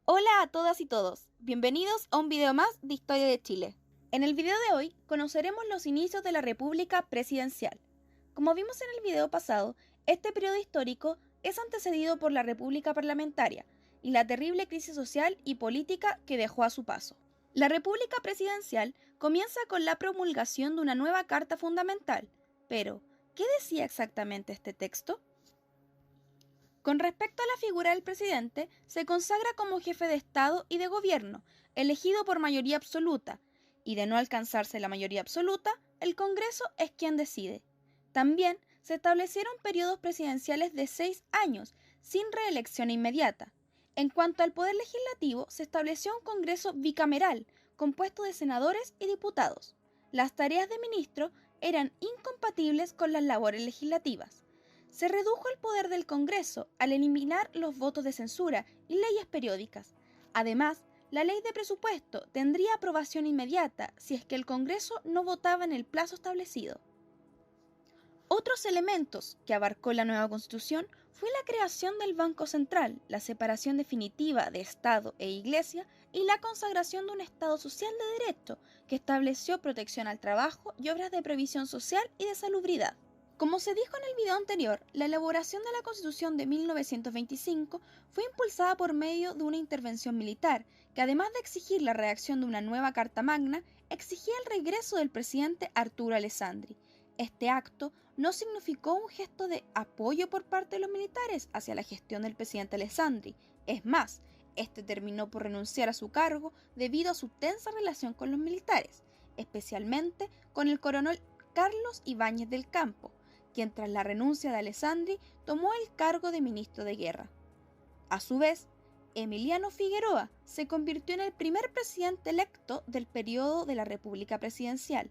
Hola a todas y todos, bienvenidos a un video más de Historia de Chile. En el video de hoy conoceremos los inicios de la República Presidencial. Como vimos en el video pasado, este periodo histórico es antecedido por la República Parlamentaria y la terrible crisis social y política que dejó a su paso. La República Presidencial comienza con la promulgación de una nueva Carta Fundamental, pero ¿qué decía exactamente este texto? Con respecto a la figura del presidente, se consagra como jefe de Estado y de gobierno, elegido por mayoría absoluta, y de no alcanzarse la mayoría absoluta, el Congreso es quien decide. También se establecieron periodos presidenciales de 6 años, sin reelección inmediata. En cuanto al poder legislativo, se estableció un Congreso bicameral, compuesto de senadores y diputados. Las tareas de ministro eran incompatibles con las labores legislativas. Se redujo el poder del Congreso al eliminar los votos de censura y leyes periódicas. Además, la ley de presupuesto tendría aprobación inmediata si es que el Congreso no votaba en el plazo establecido. Otros elementos que abarcó la nueva Constitución fue la creación del Banco Central, la separación definitiva de Estado e Iglesia y la consagración de un Estado social de derecho que estableció protección al trabajo y obras de previsión social y de salubridad. Como se dijo en el video anterior, la elaboración de la Constitución de 1925 fue impulsada por medio de una intervención militar, que además de exigir la redacción de una nueva Carta Magna, exigía el regreso del presidente Arturo Alessandri. Este acto no significó un gesto de apoyo por parte de los militares hacia la gestión del presidente Alessandri. Es más, este terminó por renunciar a su cargo debido a su tensa relación con los militares, especialmente con el coronel Carlos Ibáñez del Campo, quien tras la renuncia de Alessandri tomó el cargo de ministro de Guerra. A su vez, Emiliano Figueroa se convirtió en el primer presidente electo del periodo de la República Presidencial.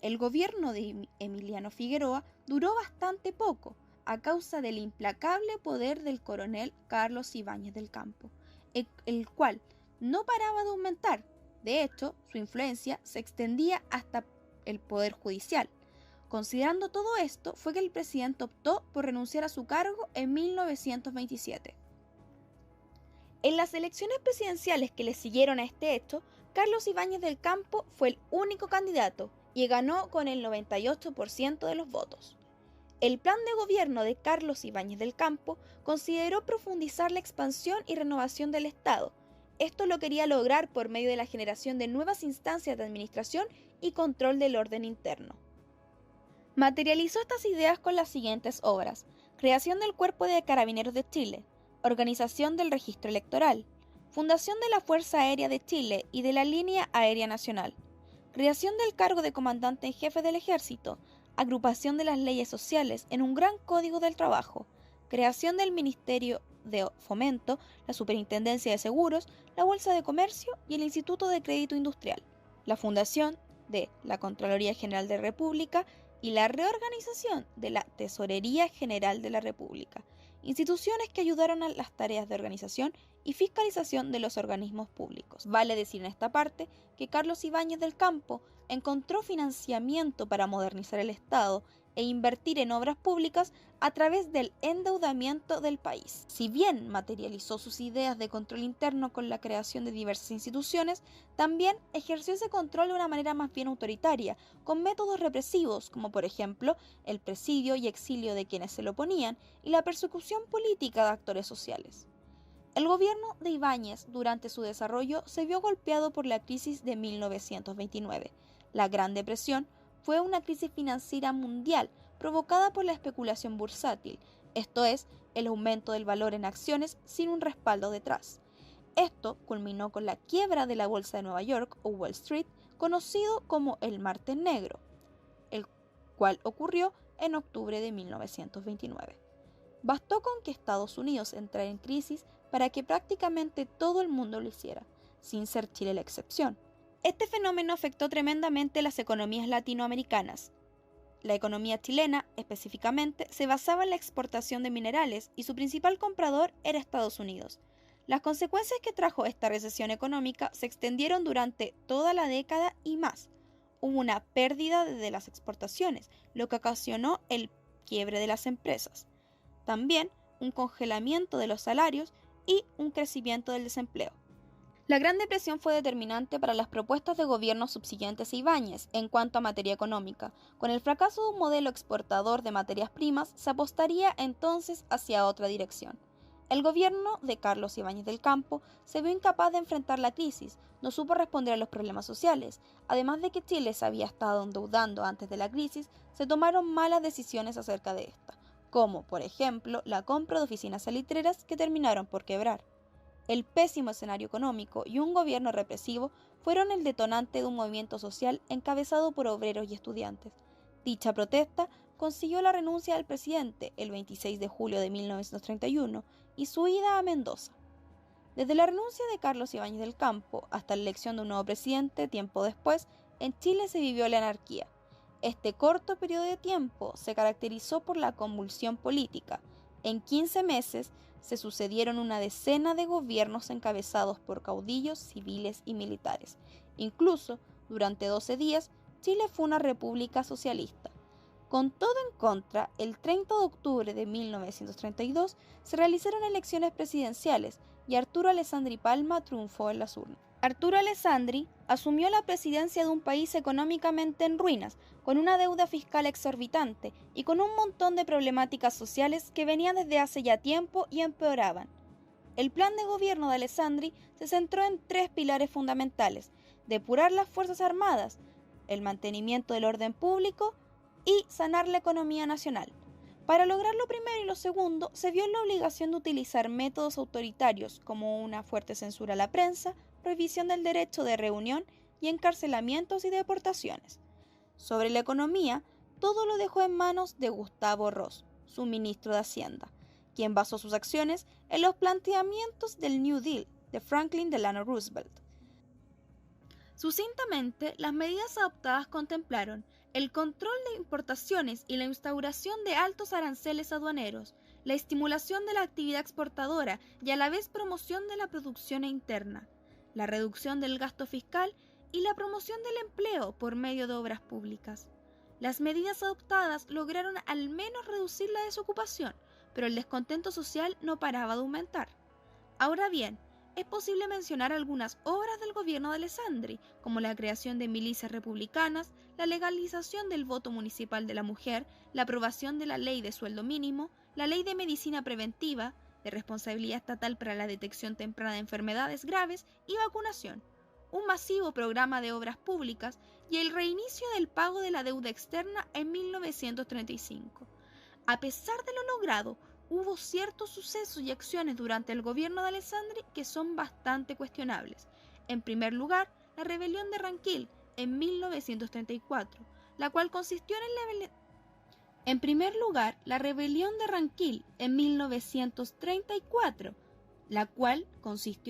El gobierno de Emiliano Figueroa duró bastante poco, a causa del implacable poder del coronel Carlos Ibáñez del Campo, el cual no paraba de aumentar. De hecho, su influencia se extendía hasta el Poder Judicial. Considerando todo esto, fue que el presidente optó por renunciar a su cargo en 1927. En las elecciones presidenciales que le siguieron a este hecho, Carlos Ibáñez del Campo fue el único candidato y ganó con el 98% de los votos. El plan de gobierno de Carlos Ibáñez del Campo consideró profundizar la expansión y renovación del Estado. Esto lo quería lograr por medio de la generación de nuevas instancias de administración y control del orden interno. Materializó estas ideas con las siguientes obras: creación del Cuerpo de Carabineros de Chile, organización del Registro Electoral, fundación de la Fuerza Aérea de Chile y de la Línea Aérea Nacional, creación del cargo de Comandante en Jefe del Ejército, agrupación de las leyes sociales en un gran Código del Trabajo, creación del Ministerio de Fomento, la Superintendencia de Seguros, la Bolsa de Comercio y el Instituto de Crédito Industrial, la fundación de la Contraloría General de la República y la reorganización de la Tesorería General de la República, instituciones que ayudaron a las tareas de organización y fiscalización de los organismos públicos. Vale decir en esta parte que Carlos Ibáñez del Campo encontró financiamiento para modernizar el Estado e invertir en obras públicas a través del endeudamiento del país. Si bien materializó sus ideas de control interno con la creación de diversas instituciones, también ejerció ese control de una manera más bien autoritaria, con métodos represivos, como por ejemplo el presidio y exilio de quienes se lo oponían y la persecución política de actores sociales. El gobierno de Ibáñez durante su desarrollo se vio golpeado por la crisis de 1929. La Gran Depresión fue una crisis financiera mundial provocada por la especulación bursátil, esto es, el aumento del valor en acciones sin un respaldo detrás. Esto culminó con la quiebra de la Bolsa de Nueva York o Wall Street, conocido como el Martes Negro, el cual ocurrió en octubre de 1929. Bastó con que Estados Unidos entrara en crisis para que prácticamente todo el mundo lo hiciera, sin ser Chile la excepción. Este fenómeno afectó tremendamente las economías latinoamericanas. La economía chilena, específicamente, se basaba en la exportación de minerales y su principal comprador era Estados Unidos. Las consecuencias que trajo esta recesión económica se extendieron durante toda la década y más. Hubo una pérdida de las exportaciones, lo que ocasionó el quiebre de las empresas. También un congelamiento de los salarios y un crecimiento del desempleo. La Gran Depresión fue determinante para las propuestas de gobiernos subsiguientes a Ibáñez en cuanto a materia económica. Con el fracaso de un modelo exportador de materias primas, se apostaría entonces hacia otra dirección. El gobierno de Carlos Ibáñez del Campo se vio incapaz de enfrentar la crisis, no supo responder a los problemas sociales. Además de que Chile se había estado endeudando antes de la crisis, se tomaron malas decisiones acerca de esta, como, por ejemplo, la compra de oficinas salitreras que terminaron por quebrar. El pésimo escenario económico y un gobierno represivo fueron el detonante de un movimiento social encabezado por obreros y estudiantes. Dicha protesta consiguió la renuncia del presidente el 26 de julio de 1931 y su ida a Mendoza. Desde la renuncia de Carlos Ibáñez del Campo hasta la elección de un nuevo presidente tiempo después, en Chile se vivió la anarquía. Este corto periodo de tiempo se caracterizó por la convulsión política. En 15 meses se sucedieron una decena de gobiernos encabezados por caudillos civiles y militares. Incluso, durante 12 días, Chile fue una república socialista. Con todo en contra, el 30 de octubre de 1932 se realizaron elecciones presidenciales y Arturo Alessandri Palma triunfó en las urnas. Arturo Alessandri asumió la presidencia de un país económicamente en ruinas, con una deuda fiscal exorbitante y con un montón de problemáticas sociales que venían desde hace ya tiempo y empeoraban. El plan de gobierno de Alessandri se centró en tres pilares fundamentales: depurar las Fuerzas Armadas, el mantenimiento del orden público y sanar la economía nacional. Para lograr lo primero y lo segundo, se vio en la obligación de utilizar métodos autoritarios como una fuerte censura a la prensa, prohibición del derecho de reunión y encarcelamientos y deportaciones. Sobre la economía, todo lo dejó en manos de Gustavo Ross, su ministro de Hacienda, quien basó sus acciones en los planteamientos del New Deal de Franklin Delano Roosevelt. Sucintamente, las medidas adoptadas contemplaron el control de importaciones y la instauración de altos aranceles aduaneros, la estimulación de la actividad exportadora y a la vez promoción de la producción interna, la reducción del gasto fiscal y la promoción del empleo por medio de obras públicas. Las medidas adoptadas lograron al menos reducir la desocupación, pero el descontento social no paraba de aumentar. Ahora bien, es posible mencionar algunas obras del gobierno de Alessandri, como la creación de milicias republicanas, la legalización del voto municipal de la mujer, la aprobación de la ley de sueldo mínimo, la ley de medicina preventiva, de responsabilidad estatal para la detección temprana de enfermedades graves y vacunación, un masivo programa de obras públicas y el reinicio del pago de la deuda externa en 1935. A pesar de lo logrado, hubo ciertos sucesos y acciones durante el gobierno de Alessandri que son bastante cuestionables. En primer lugar, la rebelión de Ranquil en 1934, la cual consistió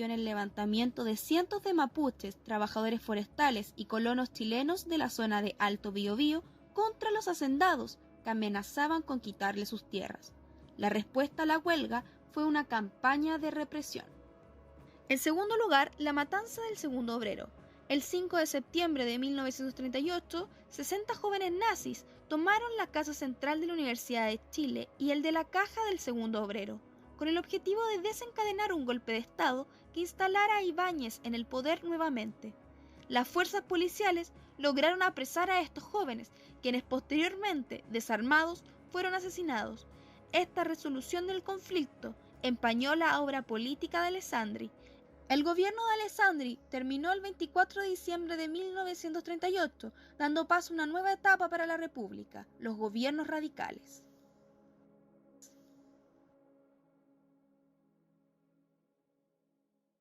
en el levantamiento de cientos de mapuches, trabajadores forestales y colonos chilenos de la zona de Alto Biobío contra los hacendados que amenazaban con quitarle sus tierras. La respuesta a la huelga fue una campaña de represión. En segundo lugar, la matanza del Segundo Obrero. El 5 de septiembre de 1938, 60 jóvenes nazis tomaron la casa central de la Universidad de Chile y el de la Caja del Segundo Obrero, con el objetivo de desencadenar un golpe de Estado que instalara a Ibáñez en el poder nuevamente. Las fuerzas policiales lograron apresar a estos jóvenes, quienes posteriormente, desarmados, fueron asesinados. Esta resolución del conflicto empañó la obra política de Alessandri. El gobierno de Alessandri terminó el 24 de diciembre de 1938, dando paso a una nueva etapa para la República, los gobiernos radicales.